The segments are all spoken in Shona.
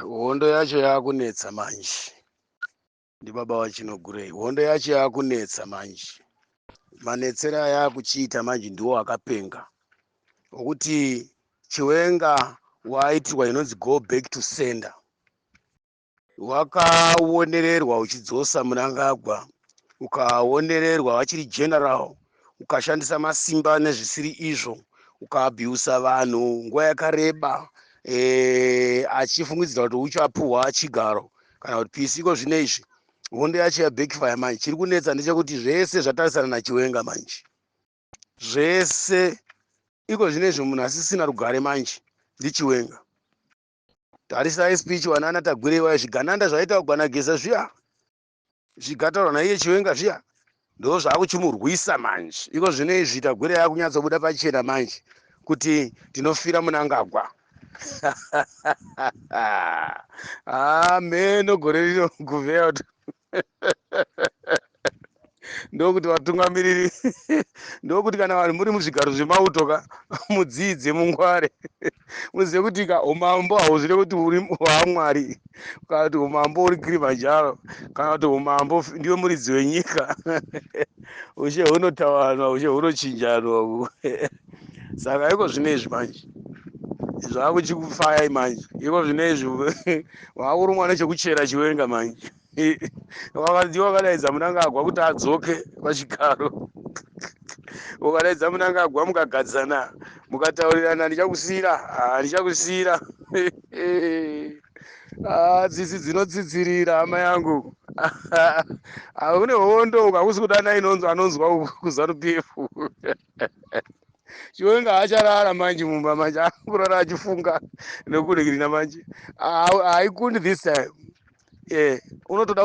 Hondo yacho yakunetsa manje. Ndi baba wachinogurei. Hondo yacho yakunetsa manje. Manetsera yakuchiita manje ndiwo akapenga. Okuti Chiwenga waitirwa inonzi go back to sender. Wakaonererwa uchidzosa Mnangagwa. Ukaonererwa wachiri general. Ukashandisa masimba nezvisiri izvo. Ukaabhiusa vanhu nguva yakareba. Achifungidzira kuti uchapuhwa chigaro kana kuti pisi. Iko zvino izvi hondo yacho yabackfire manje. Chiri kunetsa ndechekuti zvese zvatarisana naChiwenga manje. Zvese iko zvino izvi munhu asisina rugare manje ndiChiwenga. Tarisai speech wanana Tagwirei zvigananda zvaita kugwanageza zviya zvigataurwa naiye Chiwenga zviya ndo zvakuchimurwisa manje. Iko zvino izvi Tagwirei yakunyatsobuda pachena manje kuti tinofira Mnangagwa. Meno gore rino kuveya kuti ndokuti vatungamiriri ndokuti kana vanhu muri muzvigaro zvemautoka mudzidze mungware muzive kuti umambo hauzvide kuti uri hwaMwari kana kuti umambo uri Kilimanjaro kana kuti umambo ndiwe muridzi wenyika ushe hunotavanwa ushe hunochinjanwa. Saka iko zvino izvi manje zvakuchikufaya manje. Iko zvino izvi wakurumwa nechekuchera Chiwenga manje. Wakadaidza Mnangagwa kuti adzoke pachigaro. Ukadaidza Mnangagwa mukagadzana mukataurirana ndichakusiyira tsitsi dzinotsitsirira hama yangu. Kune hondo ukakusi kudana anonzwa kuZANU-PF. Chiwenga haacharara manje mumba manje akurara achifunga nekuregirina manje. Haikundi this time. Unotoda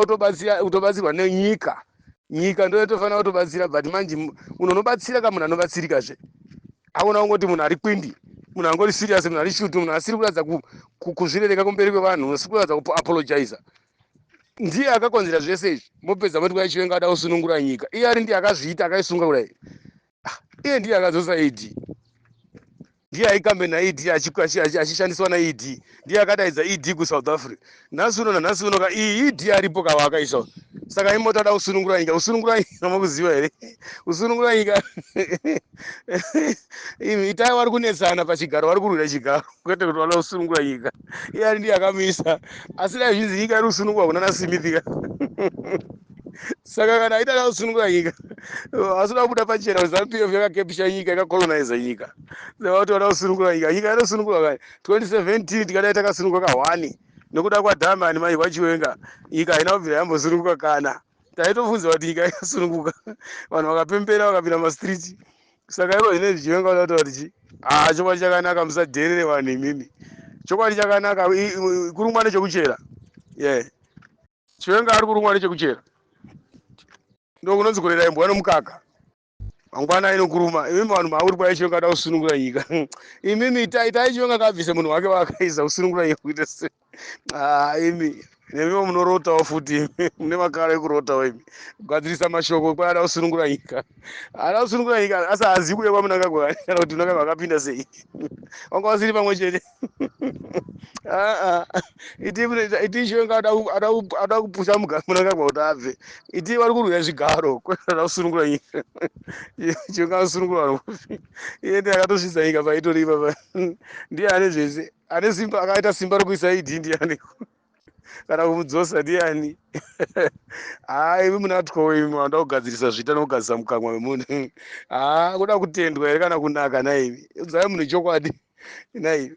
kutobatsirwa nenyika. Nyika ndio inofanira kutobatsira but manje unobatsira ka munhu anobatsirikazve. Hakuna kungoti munhu ari kwindi. Munhu angori serious, munhu ari shuti, munhu asiri kuradza kuzvirereka kumberi kwevanhu, asiri kuradza kuapologiza. Ndiye akakonzera zvese izvi. Mopedza moti kwa Chiwenga ada kusunungura nyika. Iye ari ndiye akazviita akaisunga kudai. Iye ndiye akadzosa ED. Ndiye aikambe naED achishandiswa naED. Ndiye akadaidza ED kuSouth Africa. Nhasi uno ka ED aripo kavakaisa. Saka imota ada kusunungura nyika. Kusunungura nyika makuziva here? Kusunungura nyika. Itai vari kunetsana pachigaro, vari kurwira chigaro. Kwete kuti vada kusunungura nyika. Iye ari ndiye akamisa. Asi dai zvinzi nyika iri kusunungurwa kunana Smith. Saka kana aita kusunungura nyika asina kubuda pachena kuti ZANU-PF yakakepisha nyika yakakolonize nyika. Saka kuti vada kusunungura nyika. Nyika inosunungurwa kani 2017 tikadai takasunungurwa ka1 nekuda kwaDhamani mai kwaChiwenga. Nyika haina kubvira yambosununguka kana. Taitofunzwa kuti nyika yakasununguka. Vanhu vakapembera vakapinda mastreet. Saka iko zvine Chiwenga unotaura kuti chokwadi chakanaka musadherere vanhu imimi. Chokwadi chakanaka kurumwa nechekuchera. Chiwenga ari kurumwa nechekuchera. Ndo kunonzi kurera imbwa nomukaka. Mangwana inokuruma. Imimi vanhu mauri kwa Chiwenga ada kusunungura nyika. Imimi itai Chiwenga kabvise munhu wake wakaiza kusunungura nyika kuita se. Imi nemiwo munorotawo futi mune makara ekurotawo imi. Kugadzirisa mashoko kwa ada kusunungura nyika. Ada kusunungura nyika asi hazi kuuya kwaMnangagwa kana kuti Mnangagwa akapinda sei. Wanga wasiri pamwe chete. Iti Chiwenga ada kupusha Mnangagwa kuti abve. Iti vari kurwira zvigaro kwete ada kusunungura nyika. Chiwenga asunungura vanhu. Iye ndiye akatosvitsa nyika paitori ipapa. Ndiye ane zvese. Ane simba akaita simba rokuisa ED ndiani. Kana kumudzosa ndiani. Imi munatyowe imi vanoda kugadzirisa zvita nokugadzirisa mukanwa wemunhu. Kuda kutendwa here kana kunaka naimi. Udzai munhu chokwadi. Naimi.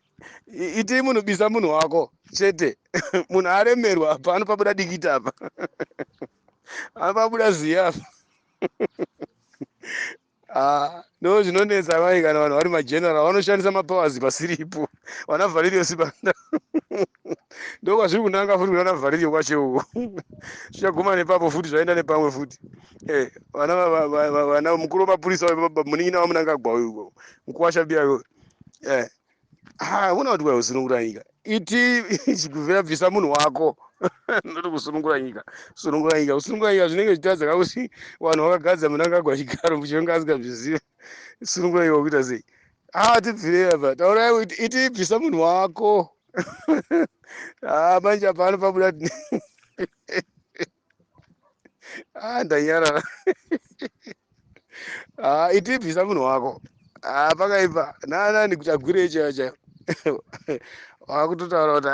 Iti munhu bisa munhu wako chete. Munhu aremerwa apa anopabuda dikita apa. Anopabuda ziya apa. No zvinonetsa mai kana vanhu vari mageneral vanoshandisa mapowers pasiripo. Vana Valerius banda. Ndo zviri kunanga futi kuna Valerius kwacho. Zvichaguma nepapo futi zvaenda nepamwe futi. Vana mukuru wamapurisa munin'ina waMnangagwa uyu. Mukwasha biya. Una kuti kwa usunungura nyika. Iti chikuvera bvisa munhu wako. Ndoti kusunungura nyika. Kusunungura nyika zvinenge zvitadza kuti vanhu vakagadza Mnangagwa chigaro Chiwenga asikazvizive. Kusunungura nyika kuita sei? Tibvire apa. Taurai iti bvisa munhu wako. manje pano pabuda ndanyarara. Itibvisa munhu wako pakaipa nani kuti agwire chaiyo chaiyo wakutotaura kuti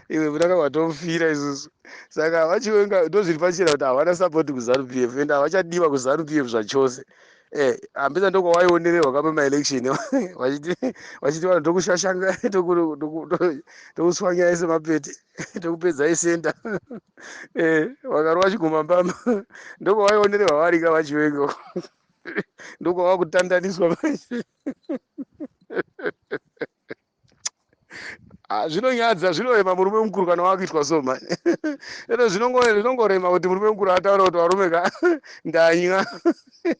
iwe munaka watomufira isusu. Saka vachiwenga ndozviri pachena kuti havana sapoti kuZANU PF ende havachadiwa kuZANU PF zvachose. Hambisa ndokwavaionererwa kapa maelection vachiti vanhu tokushashanga tokuswanyai semapete tokupedzai senda vakari vachiguma mbama ndokwavaionererwa vari ka vachiwenga ndokwava kutandaniswa manje. Zvinonyadza zvinoema murume mukuru kana wakuitwa so mani. Zvinongorema kuti murume mukuru ataura kuti varume ka ndanya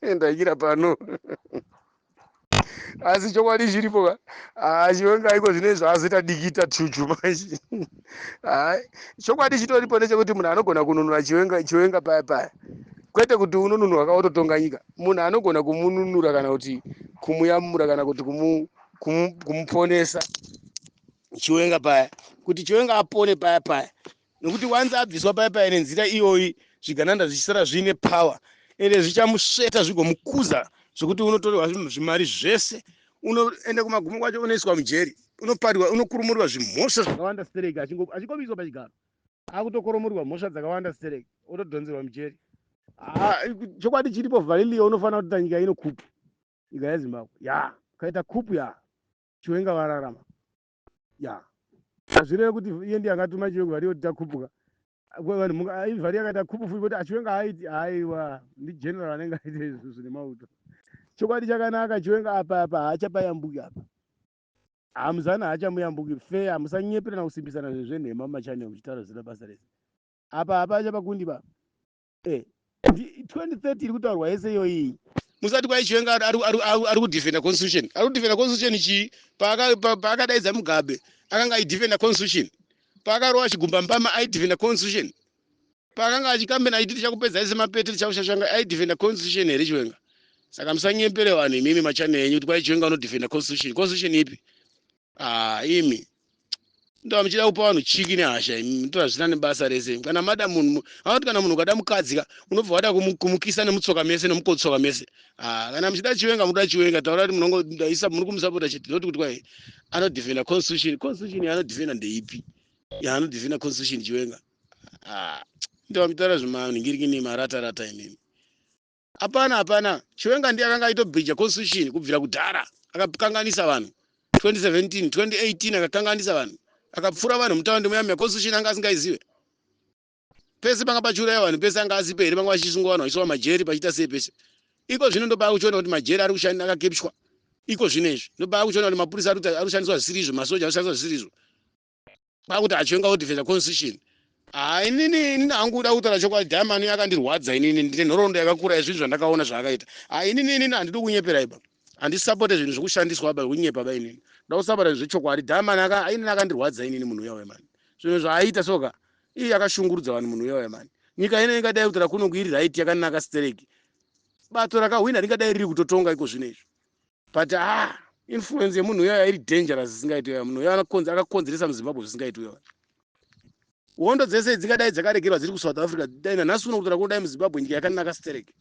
ndanyira pano. Asi chokwadi chiripo ka chiwenga iko zvine zvaazoita dikita chuchu manje. Chokwadi chitoripo ndechekuti munhu anogona kununura chiwenga paya paya kwete kuti unonunurwa kawototonga nyika. Munhu anogona kumununura kana kuti kumuyamura kana kuti kumuponesa chiwenga paya kuti chiwenga apone paya paya, nekuti wanza abviswa paya paya nenzira iyoyi zvigananda zvichisara zvine power ende zvichamusveta zvigomukuza zvokuti unotorwa zvimari zvese, unoenda kumagumo kwacho unoiswa mujeri, unoparirwa, unokurumurirwa zvimhosva zvakawanda stereki achingobiswa pachigaro akutokoromorwa mhosva dzakawanda stereki otodhonzerwa mujeri. Chokwadi chiripo vhaliliyo unofanira kuti nyika ino kupu, nyika yeZimbabwe kaita kupu chiwenga vararama azvireve kuti iye ndiye akatuma chiwenga variyo kuti takupuka vhari yakaita kupu futi kuti achiwenga aiti aiwa ndigeneral anenge aite izvozvo nemauto. Chokwadi chakanaka chiwenga apa haachapayambuki apa hamuzana haachamuyambuki fe hamusanyepera kusimbisana zvezvenhema machanel muchitaura zita basa rese apa hapachapakundi pa 2030 iri kutaurwa yese iyoyi. Musati kwai chiwenga ari kudefenda constitution, ari kudefenda constitution chii? Paakadaidza Mugabe akanga aidefenda constitution, paakarova achigumba mbama aidefenda constitution, paakanga achikambena aititi chakupedza ise mapete chaushashanga aidefenda constitution here chiwenga. Saka musanyepere vanhu imimi machanel enyu kuti kwai chiwenga unodefenda constitution. Constitution ipi? Imi ndo muchida kupa vanhu chiki nehasha mutora zvina nebasa rese. Kana mada munhu vanoti kana munhu ukada mukadzi unobva wada kumukisa nemutsoka mese nemukotsoka mese. Kana muchida chiwenga muda chiwenga taura kuti muri kumusapota chete noti kuti kwai anodefenda constitution. Constitution yaanodefenda ndeipi? Yaanodefenda constitution chiwenga. Ndo muchitaura zvimanhingiriki maratarata imimi. Hapana chiwenga ndiye akanga aitobhija constitution kubvira kudhara akakanganisa vanhu 2017 2018 akakanganisa vanhu akapfura vanhu mutaundi muyami constitution anga asingaizive. Pese panga pachiuraya vanhu pese anga asipe here panga vachisungwa vanhu vachiiswa majeri pachiita sei pese. Iko zvino ndobaa kuchiona kuti majeri ari kushanda akakepshwa. Iko zvinezvi ndobaa kuchiona kuti mapurisa ari kushandiswa zvisizvo, masoja ari kushandiswa zvisizvo. Kwakuti achiwenga kudefenda constitution. Inini hangu kuda kutaura chokwadi Dhamani akandirwadza inini ndine nhoroondo yakakura yezvinhu zvandakaona zvaakaita. Inini handidi kunyepera iba. Handisapote zvinhu zvokushandiswa ba kunyepa ba inini. Ndakusapota zvechokwadi Dhamani inini akandirwadza inini munhu uya wemani. Zvinhu zvaaita soka iye akashungurudza vanhu munhu uya wemani. Nyika ino ingadai kutora kuno kuiri right yakanaka stereki. Bato rakahwina ringadai riri kutotonga iko zvinezvi. But influence yemunhu uya iri dangerous isingaiti uya munhu uya akakonzeresa muZimbabwe zvisingaiti uya. Hondo dzese dzingadai dzakaregerwa dziri kuSouth Africa dai nhasi uno kutora kudai muZimbabwe nyika yakanaka stereki.